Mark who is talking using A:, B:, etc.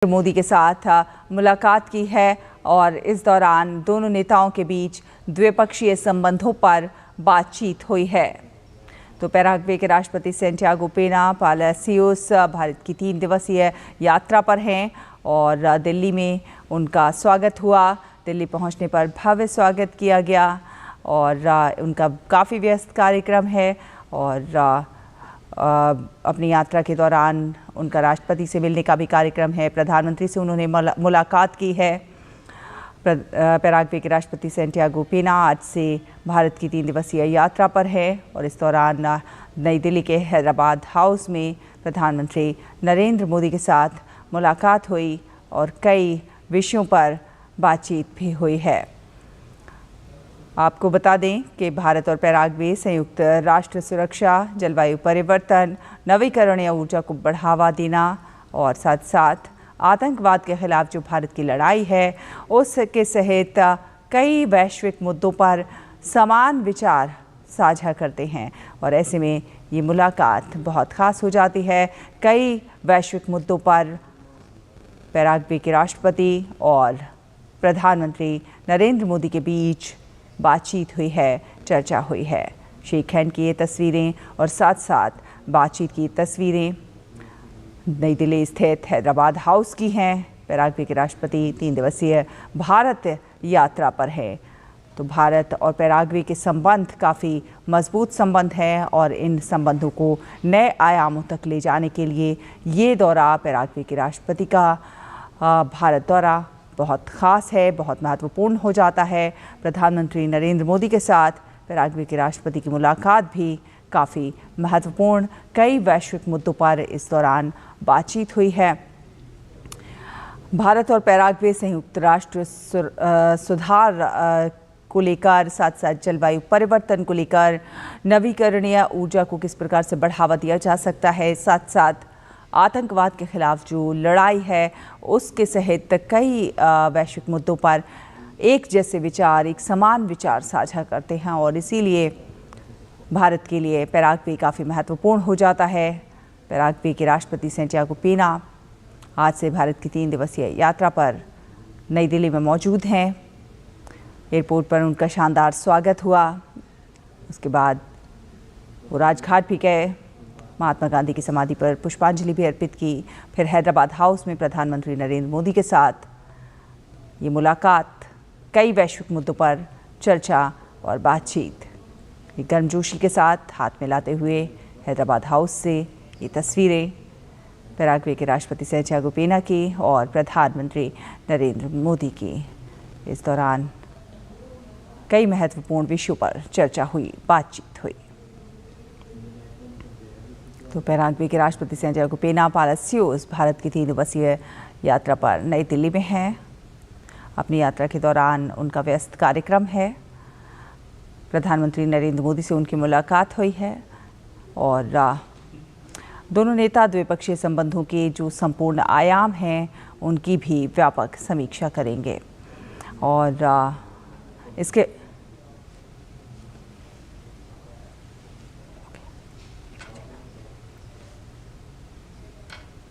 A: मोदी के साथ मुलाकात की है और इस दौरान दोनों नेताओं के बीच द्विपक्षीय संबंधों पर बातचीत हुई है। तो पैराग्वे के राष्ट्रपति सैंटियागो पेना पालासियोस भारत की 3 दिवसीय यात्रा पर हैं और दिल्ली में उनका स्वागत हुआ। दिल्ली पहुंचने पर भव्य स्वागत किया गया और उनका काफ़ी व्यस्त कार्यक्रम है और अपनी यात्रा के दौरान उनका राष्ट्रपति से मिलने का भी कार्यक्रम है। प्रधानमंत्री से उन्होंने मुलाकात की है। पैराग्वे के राष्ट्रपति सैंटियागो पेना आज से भारत की 3 दिवसीय यात्रा पर है और इस दौरान नई दिल्ली के हैदराबाद हाउस में प्रधानमंत्री नरेंद्र मोदी के साथ मुलाकात हुई और कई विषयों पर बातचीत भी हुई है। आपको बता दें कि भारत और पैराग्वे संयुक्त राष्ट्र सुरक्षा, जलवायु परिवर्तन, नवीकरणीय ऊर्जा को बढ़ावा देना और साथ साथ आतंकवाद के खिलाफ जो भारत की लड़ाई है उसके सहित कई वैश्विक मुद्दों पर समान विचार साझा करते हैं और ऐसे में ये मुलाकात बहुत खास हो जाती है। कई वैश्विक मुद्दों पर पैराग्वे के राष्ट्रपति और प्रधानमंत्री नरेंद्र मोदी के बीच बातचीत हुई है, चर्चा हुई है। शेख हैंड की ये तस्वीरें और साथ साथ बातचीत की तस्वीरें नई दिल्ली स्थित हैदराबाद हाउस की हैं। पैराग्वे के राष्ट्रपति 3 दिवसीय भारत यात्रा पर हैं। तो भारत और पैराग्वे के संबंध काफ़ी मजबूत संबंध हैं और इन संबंधों को नए आयामों तक ले जाने के लिए ये दौरा पैराग्वे के राष्ट्रपति का भारत दौरा बहुत ख़ास है, बहुत महत्वपूर्ण हो जाता है। प्रधानमंत्री नरेंद्र मोदी के साथ पैराग्वे के राष्ट्रपति की मुलाकात भी काफ़ी महत्वपूर्ण, कई वैश्विक मुद्दों पर इस दौरान बातचीत हुई है। भारत और पैराग्वे संयुक्त राष्ट्र सुधार को लेकर, साथ साथ जलवायु परिवर्तन को लेकर, नवीकरणीय ऊर्जा को किस प्रकार से बढ़ावा दिया जा सकता है, साथ साथ आतंकवाद के खिलाफ जो लड़ाई है उसके सहित कई वैश्विक मुद्दों पर एक जैसे विचार, एक समान विचार साझा करते हैं और इसीलिए भारत के लिए पैराग्वे काफ़ी महत्वपूर्ण हो जाता है। पैराग्वे के राष्ट्रपति सैंटियागो पेना आज से भारत की 3 दिवसीय यात्रा पर नई दिल्ली में मौजूद हैं। एयरपोर्ट पर उनका शानदार स्वागत हुआ। उसके बाद वो राजघाट भी गए, महात्मा गांधी की समाधि पर पुष्पांजलि भी अर्पित की। फिर हैदराबाद हाउस में प्रधानमंत्री नरेंद्र मोदी के साथ ये मुलाकात, कई वैश्विक मुद्दों पर चर्चा और बातचीत। ये गर्मजोशी के साथ हाथ मिलाते हुए हैदराबाद हाउस से ये तस्वीरें पैराग्वे के राष्ट्रपति सैंटियागो पेना की और प्रधानमंत्री नरेंद्र मोदी की। इस दौरान कई महत्वपूर्ण विषयों पर चर्चा हुई, बातचीत हुई। तो पैराग्वे के राष्ट्रपति सैंटियागो पेना पालासियोस भारत की 3 दिवसीय यात्रा पर नई दिल्ली में हैं। अपनी यात्रा के दौरान उनका व्यस्त कार्यक्रम है। प्रधानमंत्री नरेंद्र मोदी से उनकी मुलाकात हुई है और दोनों नेता द्विपक्षीय संबंधों के जो संपूर्ण आयाम हैं उनकी भी व्यापक समीक्षा करेंगे और इसके